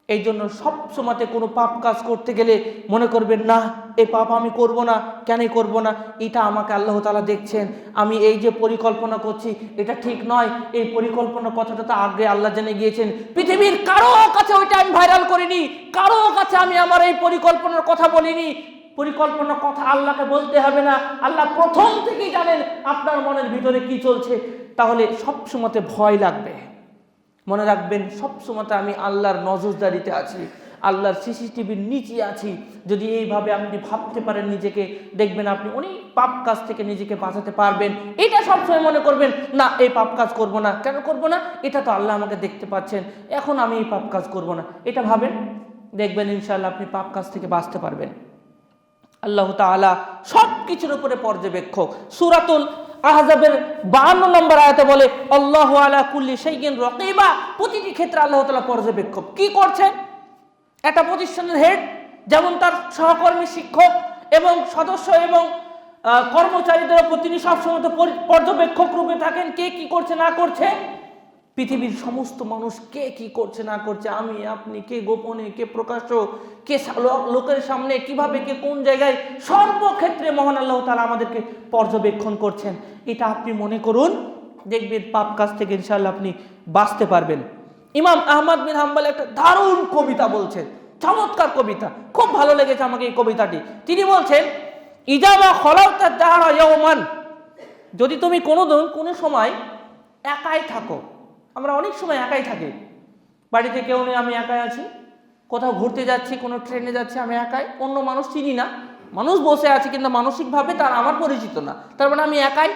এই জন্য সব সময়তে কোনো পাপ কাজ করতে গেলে মনে করবেন না এই পাপ আমি করব না। কেন করব না? এটা আমাকে আল্লাহ তাআলা দেখছেন, আমি এই যে পরিকল্পনা করছি এটা ঠিক নয়। এই পরিকল্পনা কথাটা তো আগে আল্লাহ জেনে গিয়েছেন, পৃথিবীর কারো কাছে ওইটা আমি ভাইরাল করিনি, কারো কাছে আমি আমার এই পরিকল্পনার কথা বলিনি। পরিকল্পনার কথা আল্লাহকে বলতে হবে না, আল্লাহ প্রথম থেকেই জানেন আপনার মনের ভিতরে কি চলছে। তাহলে সব সময়তে ভয় লাগবে। মনে রাখবেন সবসময় আমি আল্লাহর নজরদারিতে আছি, আল্লাহর সিসিটিভির নিচে আছি। যদি এইভাবে আপনি ভাবতে পারেন নিজেকে, দেখবেন আপনি অনেক পাপ কাজ থেকে নিজেকে বাঁচাতে পারবেন। এটা সবসময় মনে করবেন না এই পাপ কাজ করব না। কেন করব না? এটা তো আল্লাহ আমাকে দেখতে পাচ্ছেন, এখন আমি এই পাপ কাজ করব না। এটা ভাবেন, দেখবেন ইনশাআল্লাহ আপনি পাপ কাজ থেকে বাঁচতে পারবেন। আল্লাহ তাআলা সব কিছুর উপরে পর্যবেক্ষক। সূরাতুল আহজাবের 52 নম্বর আয়াতে বলে, আল্লাহু আলা কুল্লি শাইইন রাকিবা, প্রতিটি ক্ষেত্রে আল্লাহ তাআলা পর্যবেক্ষক। কি করছেন? একটা প্রতিষ্ঠানের হেড যেমন তার সহকর্মী, শিক্ষক এবং সদস্য এবং কর্মচারীদের উপর তিনি সবসময় পর্যবেক্ষক রূপে থাকেন, কে কি করছে না করছে। পৃথিবীর সমস্ত মানুষ কে কি করছে না করছে, আমি আপনি, কে গোপনে, কে প্রকাশ্য, কে লোকের সামনে, কিভাবে, কে কোন জায়গায়, সর্বক্ষেত্রে মহান আল্লাহ তাআলা আমাদেরকে পর্যবেক্ষণ করছেন। এটা আপনি মনে করুন, দেখবেন পাপ কাজ থেকে ইনশাআল্লাহ আপনি বাঁচতে পারবেন। ইমাম আহমদ বিন হাম্বল একটা দারুণ কবিতা বলছেন, চমৎকার কবিতা, খুব ভালো লেগেছে আমাকে এই কবিতাটি। তিনি বলছেন, ইজামা খলাউতা দাহরা ইয়াওমান, যদি তুমি কোনো সময় একাই থাকো, আমরা অনেক সময় একাই থাকি, বাড়িতে কেউ নেই, আমি একাই আছি, কোথাও ঘুরতে যাচ্ছি, কোনো ট্রেনে যাচ্ছি, আমি একাই, অন্য মানুষ চিনি না, মানুষ বসে আছে কিন্তু মানসিকভাবে তার আমার পরিচিত না, তার মানে আমি একাই।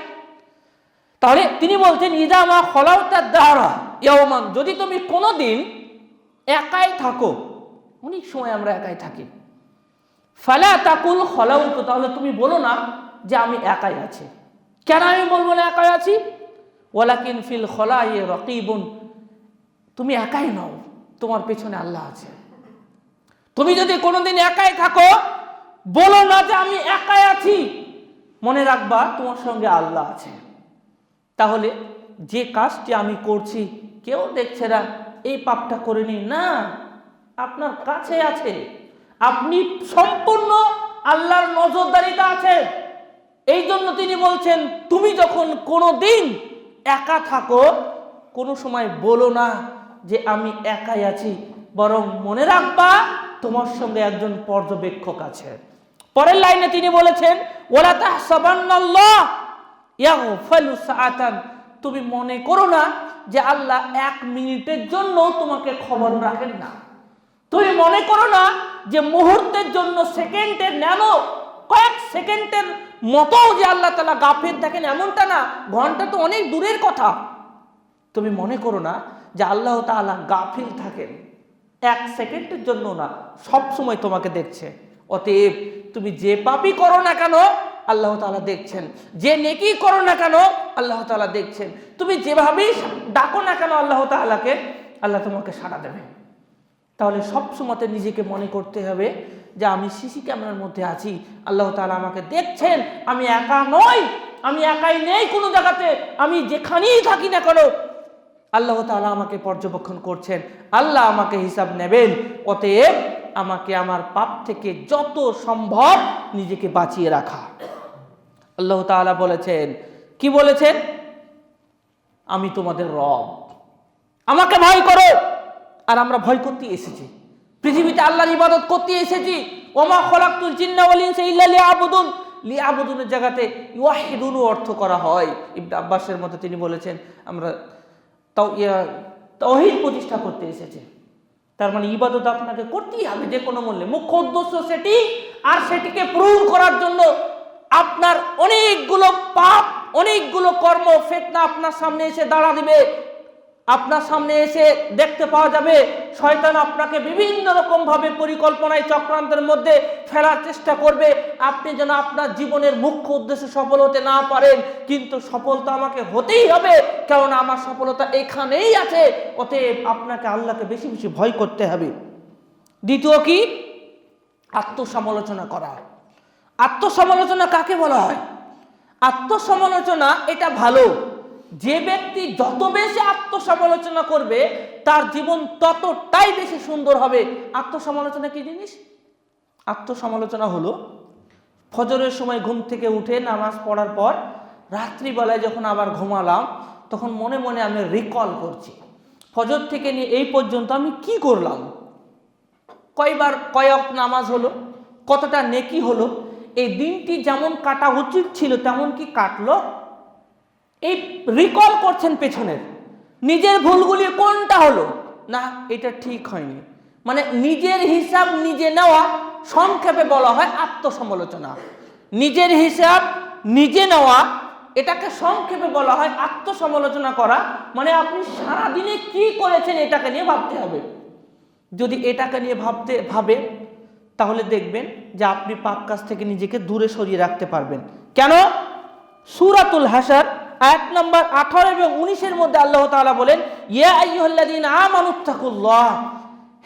তাহলে তিনি বলছেন, ইদা মা খলাউতা দাহরা ইয়াওমান, যদি তুমি কোনোদিন একাই থাকো, অনেক সময় আমরা একাই থাকি, ফালা তাকুল খলাউতু, তাহলে তুমি বলো না যে আমি একাই আছি। কেন আমি বলবো না একাই আছি? ওয়ালাকিন ফিল খলাই রাকিবুন, তুমি একাই নও, তোমার পেছনে আল্লাহ আছে। তুমি যদি কোনোদিন একাই থাকো, বলো না যে আমি একাই আছি, মনে রাখবা তোমার সঙ্গে আল্লাহ আছে। তাহলে যে কাজটি আমি করছি কেউ দেখছে না, এই পাপটা করে নি না, আপনার কাছে আছে, আপনি সম্পূর্ণ আল্লাহর নজরদারিতে আছেন। এই জন্য তিনি বলছেন তুমি যখন কোনোদিন একা থাকো, কোনো সময় বলো না যে আমি একাই আছি, বরং মনে রাখবা তোমার সঙ্গে একজন পর্যবেক্ষক আছে। পরের লাইনে তিনি বলেছেন ওয়ালা তাহসাবান্নাল্লাহ ইয়াগফালু সাআতান, তুমি মনে করো না যে আল্লাহ 1 মিনিটের জন্য তোমাকে খবর রাখেন না। তুমি মনে করো না যে মুহূর্তের জন্য, সেকেন্ডের ন্যানো কয়েক সেকেন্ডের মতো যে আল্লাহ তাআলা গাফিল থাকেন, এমনটা না। ঘন্টা তো অনেক দূরের কথা। তুমি মনে করো না যে আল্লাহ তাআলা গাফিল থাকেন, 1 সেকেন্ডের জন্য না, সব সময় তোমাকে দেখছে। অতএব তুমি যে পাপই করো না কেন আল্লাহ তাআলা দেখছেন, যে নেকি করো না কেন আল্লাহ তাআলা দেখছেন, তুমি যেভাবেই ডাকো না কেন আল্লাহ তাআলাকে, আল্লাহ তোমাকে সাড়া দেবে। তাহলে সব সময় নিজেকে মনে করতে হবে যে আমি সিসি ক্যামেরার মধ্যে আছি, আল্লাহ তাআলা আমাকে দেখছেন, আমি একা নই, আমি একাই নেই কোনো জায়গাতে, আমি যেখানেই থাকি না কেন আল্লাহ তাআলা আমাকে পর্যবেক্ষণ করছেন, আল্লাহ আমাকে হিসাব নেবেন। অতএব আমাকে আমার পাপ থেকে যত সম্ভব নিজেকে বাঁচিয়ে রাখা। আল্লাহ তাআলা বলেছেন, কি বলেছেন? আমি তোমাদের রব, আমাকে ভয় করো। আর আমরা ভয় করতে এসেছি, পৃথিবীতে আল্লাহর ইবাদত করতে এসেছি। ওমা খলাকতুল জিন্না ওয়াল ইনসা ইল্লা লিয়াবুদুন, লিয়াবুদুনের জায়গাতে ইউহিদুন অর্থ করা হয়। ইবনে আব্বাসের মতে তিনি বলেছেন আমরা তাওহীদ প্রতিষ্ঠা করতে এসেছে। তার মানে ইবাদত আপনাকে করতেই হবে যে কোনো মূল্যে, মুখ্য উদ্দেশ্য সেটি। আর সেটিকে পূরণ করার জন্য আপনার অনেকগুলো পাপ, অনেকগুলো কর্ম, ফিতনা আপনার সামনে এসে দাঁড়া দিবে, আপনার সামনে এসে দেখতে পাওয়া যাবে শয়তান আপনাকে বিভিন্ন রকম ভাবে পরিকল্পনায়, চক্রান্তের মধ্যে ফেলার চেষ্টা করবে, আপনি যেন আপনার জীবনের মুখ্য উদ্দেশ্যে সফল হতে না পারেন। কিন্তু সফলতা আমাকে হতেই হবে, কারণ আমার সফলতা এখানেই আছে। অতএব আপনাকে আল্লাহকে বেশি বেশি ভয় করতে হবে। দ্বিতীয় কি? আত্মসমালোচনা করা। আত্মসমালোচনা কাকে বলা হয়? আত্মসমালোচনা এটা ভালো, যে ব্যক্তি যত বেশি আত্মসমালোচনা করবে তার জীবন ততটাই বেশি সুন্দর হবে। আত্মসমালোচনা কি জিনিস? আত্মসমালোচনা হলো ফজরের সময় ঘুম থেকে উঠে নামাজ পড়ার পর রাত্রিবেলায় যখন আবার ঘুমালাম, তখন মনে মনে আমি রিকল করছি ফজর থেকে নিয়ে এই পর্যন্ত আমি কি করলাম, কয়বার কয়েক নামাজ হলো, কতটা নেকি হলো, এই দিনটি যেমন কাটা উচিত ছিল তেমন কি কাটলো। এই রিকল করছেন পেছনের নিজের ভুলগুলি কোনটা হলো, না এটা ঠিক হয়নি, মানে নিজের হিসাব নিজে নেওয়া, সংক্ষেপে বলা হয় আত্মসমালোচনা। নিজের হিসাব নিজে নেওয়া, এটাকে সংক্ষেপে বলা হয় আত্মসমালোচনা করা। মানে আপনি সারাদিনে কি করেছেন এটাকে নিয়ে ভাবতে হবে। যদি এটাকে নিয়ে ভাবে তাহলে দেখবেন যে আপনি পাপ কাজ থেকে নিজেকে দূরে সরিয়ে রাখতে পারবেন। কেন? সূরাতুল হাসর আয়াত নম্বর 18 এবং 19-এর মধ্যে আল্লাহ তাআলা বলেন, ইয়া আইয়ুহাল্লাযীনা আমানুত্তাকুল্লাহ,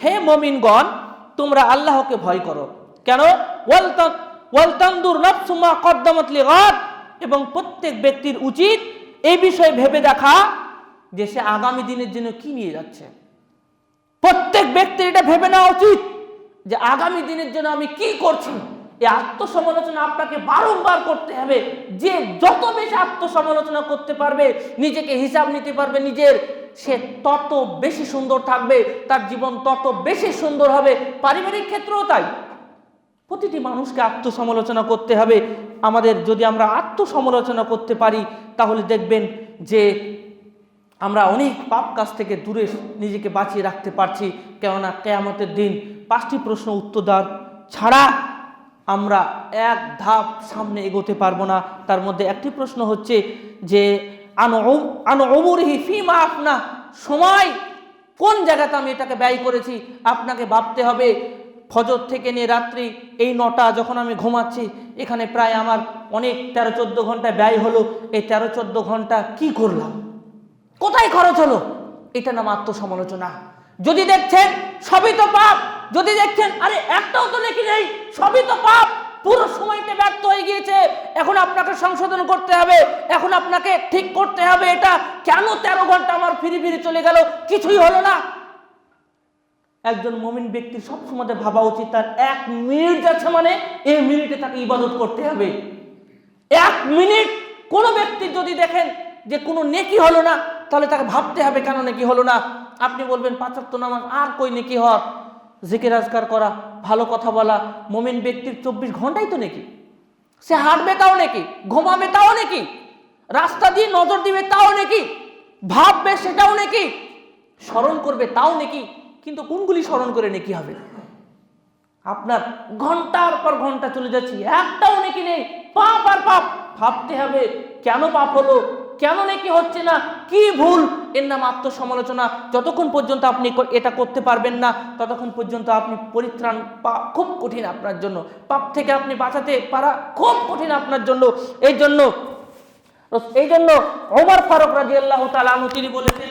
হে মুমিনগণ তোমরা আল্লাহকে ভয় করো। কেন? ওয়ালতানদুর নাফসু মা কদ্দামাত লিগাদ, এবং প্রত্যেক ব্যক্তির উচিত এই বিষয়ে ভেবে দেখা যে সে আগামী দিনের জন্য কি নিয়ে যাচ্ছে। প্রত্যেক ব্যক্তির এটা ভেবে নেওয়া উচিত যে আগামী দিনের জন্য আমি কি করছি। এই আত্মসমালোচনা আপনাকে বারংবার করতে হবে। যে যত বেশি আত্মসমালোচনা করতে পারবে, নিজেকে হিসাব নিতে পারবে নিজের, সে তত বেশি সুন্দর থাকবে, তার জীবন তত বেশি সুন্দর হবে। পারিবারিক ক্ষেত্রেও তাই। প্রতিটি মানুষকে আত্মসমালোচনা করতে হবে। আমাদের যদি আমরা আত্মসমালোচনা করতে পারি তাহলে দেখবেন যে আমরা অনেক পাপ কাজ থেকে দূরে নিজেকে বাঁচিয়ে রাখতে পারছি। কেননা কিয়ামতের দিন 5টি প্রশ্ন উত্তর দেওয়ার ছাড়া আমরা এক ধাপ সামনে এগোতে পারবো না। তার মধ্যে একটি প্রশ্ন হচ্ছে যে আনো উমরিহি ফিমা আফনা, সময় কোন জায়গাতে আমি এটাকে ব্যয় করেছি। আপনাকে ভাবতে হবে ফজর থেকে নিয়ে রাত্রি এই 9টা যখন আমি ঘুমাচ্ছি, এখানে প্রায় আমার অনেক 13-14 ঘন্টা ব্যয় হলো। এই 13-14 ঘন্টা কি করলাম, কোথায় খরচ হলো? এটা নাম আত্মসমালোচনা। যদি দেখছেন সবই তো পাপ, যদি দেখছেন আরে একটাও তো নেকি নেই, সবই তো পাপ, পুরো সময়টা ব্যর্থ হয়ে গিয়েছে, এখন আপনাকে সংশোধন করতে হবে, এখন আপনাকে ঠিক করতে হবে, এটা কেন 13 ঘন্টা আমার ফিরে ফিরে চলে গেল, কিছুই হলো না। একজন মুমিন ব্যক্তির সবসময় ভাবা উচিত তার 1 মিনিট যাচ্ছে মানে এই মিনিটে তাকে ইবাদত করতে হবে। 1 মিনিট কোনো ব্যক্তি যদি দেখেন যে কোনো নেকি হলো না, তাহলে তাকে ভাবতে হবে কেন নেকি হলো না। আপনি বলবেন 5 ওয়াক্ত নামাজ আর কই নেকি হওয়ার, জিকির আজকার করা, ভালো কথা বলা, মুমিন ব্যক্তির 24 ঘন্টাই তো নেকি। সে হাঁটবে তাও নেকি, ঘুমাবে তাও নেকি, রাস্তা দিয়ে নজর দিবে তাও নেকি, ভাববে সেটাও নেকি, স্মরণ করবে তাও নেকি। কিন্তু কোনগুলি স্মরণ করে নেকি হবে? আপনার ঘন্টার পর ঘন্টা চলে যাচ্ছে, একটাও নেকি নেই, পাপ আর পাপ। ভাবতে হবে কেন পাপ হলো, কেন নেকি হচ্ছে না, কি ভুল। এর নাম আত্মসমালোচনা। যতক্ষণ পর্যন্ত আপনি এটা করতে পারবেন না, ততক্ষণ পর্যন্ত আপনি পরিত্রাণ খুব কঠিন আপনার জন্য, পাপ থেকে আপনি বাঁচাতে পারা খুব কঠিন আপনার জন্য। এই জন্য ওমর ফারুক রাদিয়াল্লাহু তাআলা আনহু তিনি বলেছেন,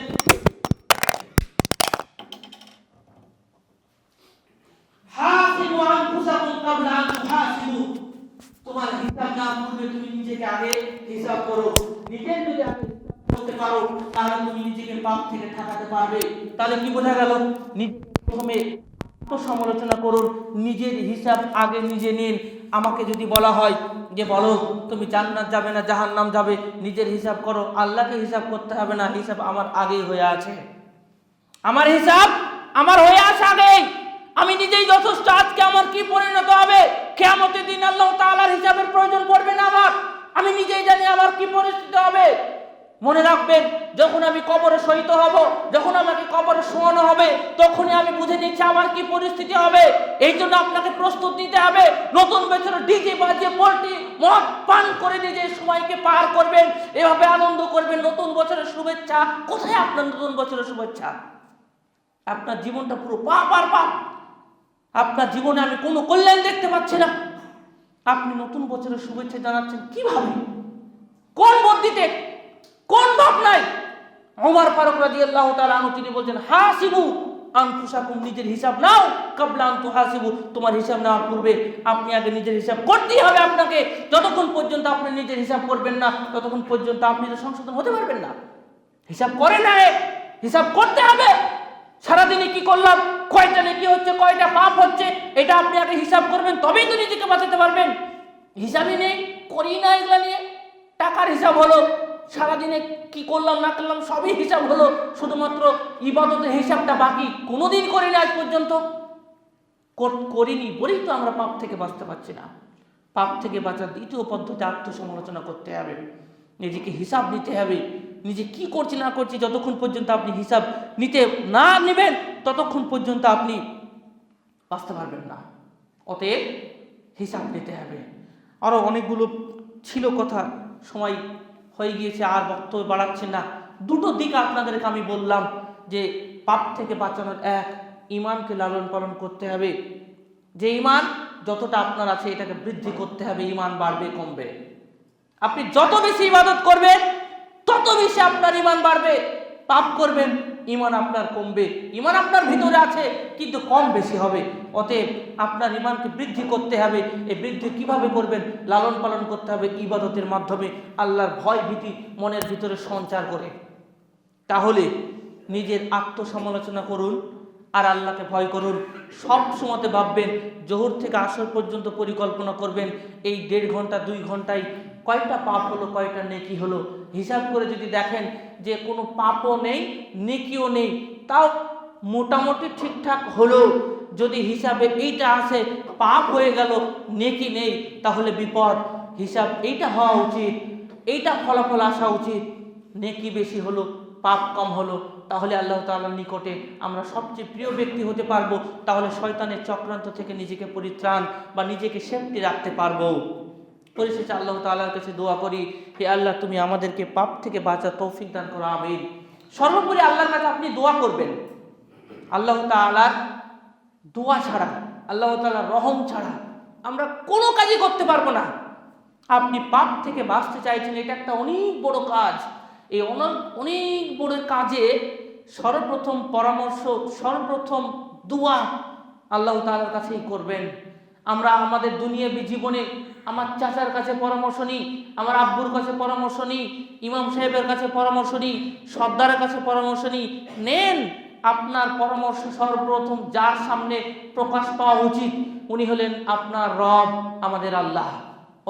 হাসিবু আনফুসাকুম ক্বাবলা আন তুহাসিবু, তোমার হিসাব না পূর্বে তুমি নিজেকে আগে হিসাব করো। নিজের যদি আগে করতে পারো, তাহলে তুমি নিজেকে পাপ থেকে ঠেকাতে পারবে। তাহলে কি বোঝা গেল? প্রথমে আত্মসমালোচনা করুন, নিজের হিসাব আগে নিজে নিন। আমাকে যদি বলা হয় যে বলো তুমি জান্নাত যাবে না জাহান্নাম যাবে, নিজের হিসাব করো, আল্লাহকে হিসাব করতে হবে না, হিসাব আমার আগেই হয়ে আছে, আমার হিসাব আমার হয়ে আছে আগেই, আমি নিজেই যথেষ্ট। আজকে আমার কি পরিণত হবে, কিয়ামতের দিন আল্লাহ তাআলার হিসাবের প্রয়োজন পড়বে না আমার, আমি নিজেই জানি আমার কি পরিস্থিতি হবে। মনে রাখবেন, যখন আমি কবরে শহীদ হব, যখন আমাকে কবরে শোয়ানো হবে, তখনই আমি বুঝে নিচ্ছি আমার কি পরিস্থিতি হবে। এই জন্য আপনাকে প্রস্তুত নিতে হবে। নতুন বছরে ডিজে বাজিয়ে পোল্ট্রি মদ পান করে নিজের সময়কে পার করবেন, এভাবে আনন্দ করবেন। নতুন বছরের শুভেচ্ছা কোথায়? আপনার নতুন বছরের শুভেচ্ছা, আপনার জীবনটা পুরো পাপ আর পাপ। আপনার জীবনে আমি কোনো কল্যাণ দেখতে পাচ্ছি না। আপনি নতুন বছরের শুভেচ্ছা জানাচ্ছেন কিভাবে, কোন বুদ্ধিতে, কোন ভাবনায়? ওমর ফারুক রাদিয়াল্লাহু তাআলা আনহু তিনি বলছেন, হাসিবু আনফুসাকুম, নিজের হিসাব নাও ক্বাবলা আন তুহাসিবু, তোমার হিসাব নেওয়ার পূর্বে আপনি আগে নিজের হিসাব করতেই হবে আপনাকে। যতক্ষণ পর্যন্ত আপনি নিজের হিসাব করবেন না, ততক্ষণ পর্যন্ত আপনি সংশোধন হতে পারবেন না। হিসাব করে না, হিসাব করতে হবে। সারাদিনে কি করলাম, কয়টা নেকি হচ্ছে, কয়টা পাপ হচ্ছে, এটা আপনি আগে হিসাব করবেন, তবেই তো নিজেকে বাঁচাতে পারবেন। হিসাবই নেই, করি না, এগুলা নিয়ে টাকার হিসাব হলো, সারাদিনে কি করলাম না করলাম সবই হিসাব হলো, শুধুমাত্র ইবাদতের হিসাবটা বাকি, কোনোদিন করি না আজ পর্যন্ত। করিনি বলেই তো আমরা পাপ থেকে বাঁচতে পারছি না। পাপ থেকে বাঁচার দ্বিতীয় পদ্ধতি আত্মসমালোচনা করতে হবে, নিজেকে হিসাব নিতে হবে। নিজে কি করছি না করছি, যতক্ষণ পর্যন্ত আপনি হিসাব নিতে না নেবেন, ততক্ষণ পর্যন্ত আপনি বাঁচতে পারবেন না। অতএব হিসাব নিতে হবে। আরও অনেকগুলো ছিল কথা, সময় হয়ে গিয়েছে, আর বক্তব্য বাড়াচ্ছি না। দুটো দিক আপনাদেরকে আমি বললাম যে পাপ থেকে বাঁচানোর, এক, ঈমানকে লালন পালন করতে হবে। যে ঈমান যতটা আপনার আছে এটাকে বৃদ্ধি করতে হবে, ঈমান বাড়বে কমবে। আপনি যত বেশি ইবাদত করবেন তত বেশি আপনার ঈমান বাড়বে। পাপ করবেন, ঈমান আপনার কমবে। ঈমান আপনার ভিতরে আছে কিন্তু কম বেশি হবে। অতএব আপনার ঈমানকে বৃদ্ধি করতে হবে। এই বৃদ্ধি কিভাবে করবেন? লালন পালন করতে হবে ইবাদতের মাধ্যমে, আল্লাহর ভয় ভীতি মনের ভিতরে সঞ্চার করে। তাহলে নিজের আত্মসমালোচনা করুন আর আল্লাহকে ভয় করুন। সব সময়তে ভাববেন, জোহর থেকে আসর পর্যন্ত পরিকল্পনা করবেন, এই 1.5 ঘন্টা 2 ঘন্টায় কয়টা পাপ হলো, কয়টা নেকি হলো। হিসাব করে যদি দেখেন যে কোনো পাপও নেই নেকিও নেই, তাও মোটামুটি ঠিকঠাক হলো। যদি হিসাবে এইটা আসে পাপ হয়ে গেল নেকি নেই, তাহলে বিপদ। হিসাব এইটা হওয়া উচিত, এইটা ফলাফল আসা উচিত, নেকি বেশি হলো পাপ কম হলো, তাহলে আল্লাহ তাআলার নিকটে আমরা সবচেয়ে প্রিয় ব্যক্তি হতে পারবো। তাহলে শয়তানের চক্রান্ত থেকে নিজেকে পরিত্রাণ বা নিজেকে সেফটি রাখতে পারবো। পরিশেষে আল্লাহ তাআলার কাছে দোয়া করি, হে আল্লাহ তুমি আমাদেরকে পাপ থেকে বাঁচার তৌফিক দান করো, আমিন। সর্বোপরি আল্লাহর কাছে আপনি দোয়া করবেন। আল্লাহ তাআলার দোয়া ছাড়া আল্লাহ তাআলার রহম ছাড়া আমরা কোনো কাজই করতে পারবো না। আপনি পাপ থেকে বাঁচতে চাইছেন, এটা একটা অনেক বড় কাজ। এই অনেক বড় কাজে সর্বপ্রথম পরামর্শ, সর্বপ্রথম দোয়া আল্লাহ তাআলার কাছেই করবেন। আমরা আমাদের দুনিয়াবী জীবনে আমার চাচার কাছে পরামর্শ নিই, আমার আব্বুর কাছে পরামর্শ নিই, ইমাম সাহেবের কাছে পরামর্শ নিই, সর্দারের কাছে পরামর্শ নিই। নেন, আপনার পরামর্শ সর্বপ্রথম যার সামনে প্রকাশ পাওয়া উচিত উনি হলেন আপনার রব, আমাদের আল্লাহ।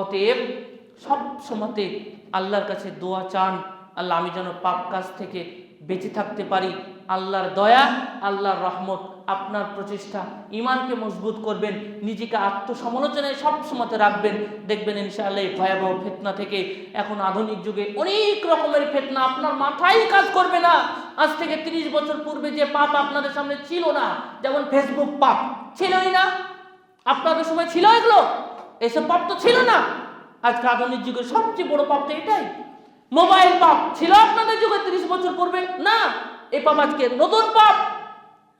অতএব সব সময়তে আল্লাহর কাছে দোয়া চান, আল্লাহ আমি যেন পাপ কাজ থেকে বেঁচে থাকতে পারি। আল্লাহর দয়া, আল্লাহর রহমত, আপনার প্রচেষ্টা ঈমানকে মজবুত করবেন, নিজেকে আত্মসমালোচনায় সব সময়তে রাখবেন। দেখবেন ইনশাআল্লাহ এই ভয়াবহ ফিতনা থেকে, এখন আধুনিক যুগে অনেক রকমের ফিতনা, আপনার মাথায় কাজ করবে না। আজ থেকে 30 বছর পূর্বে যে পাপ আপনাদের সামনে ছিল না, যেমন ফেসবুক পাপ ছিলই না, আপনাদের সময় ছিল এগুলো, এসব পাপ তো ছিল না। আজকে আধুনিক যুগের সবচেয়ে বড় পাপ তো এটাই। মোবাইল পাপ ছিল আপনাদের যুগে 30 বছর পূর্বে না, এই পাপ আজকে নতুন পাপ।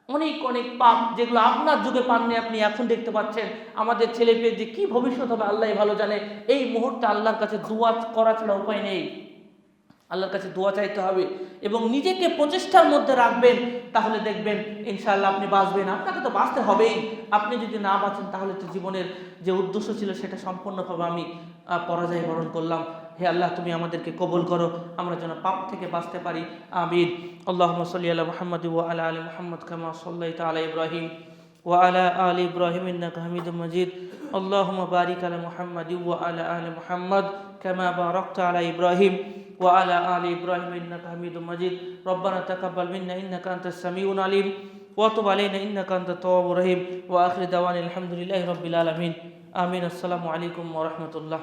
অনেক অনেক পাপ যেগুলো আপনার যুগে পাননি, আপনি এখন দেখতে পাচ্ছেন। আমাদের ছেলে পেয়ে যে কি ভবিষ্যৎ হবে আল্লাহ ভালো জানে। এই মুহূর্তে আল্লাহর কাছে দোয়া করা ছাড়া উপায় নেই। আল্লাহর কাছে দোয়া চাইতে হবে এবং নিজেকে প্রচেষ্টার মধ্যে রাখবেন, তাহলে দেখবেন ইনশাআল্লাহ আপনি বাঁচবেন। আপনাকে তো বাঁচতে হবেই, আপনি যদি না বাঁচেন তাহলে তো জীবনের যে উদ্দেশ্য ছিল সেটা সম্পূর্ণভাবে আমি পরাজয় বরণ করলাম। হে আল্লাহ, তুমি আমাদেরকে কবুল করো, আমরা যেন পাপ থেকে বাঁচতে পারি। আমিন। আল্লাহুম্মা সাল্লি আলা মুহাম্মাদ ওয়া আলা আলি মুহাম্মাদ কামা সাল্লাইতা আলা ইব্রাহিম ওয়া আলা আলি ইব্রাহিম ইন্নাকা হামিদুম মাজিদ। আল্লাহুম্মা বারিক আলা মুহাম্মাদ ওয়া আলা আলি মুহাম্মাদ কামা বারাকতা আলা ইব্রাহিম ওয়া আলা আলি ইব্রাহিম ইন্নাকা হামিদুম মাজিদ। রব্বানা তাকাব্বাল মিন্না ইন্নাকা আনতাস সামিউল আলিম ওয়া তুব আলাইনা ইন্নাকা আনতাত তাওয়াবুর রহিম। ওয়া আখিরু দাওয়ানা আলহামদুলিল্লাহি রাব্বিল আলামিন। আমিন। আসসালামু আলাইকুম ওয়া রাহমাতুল্লাহ।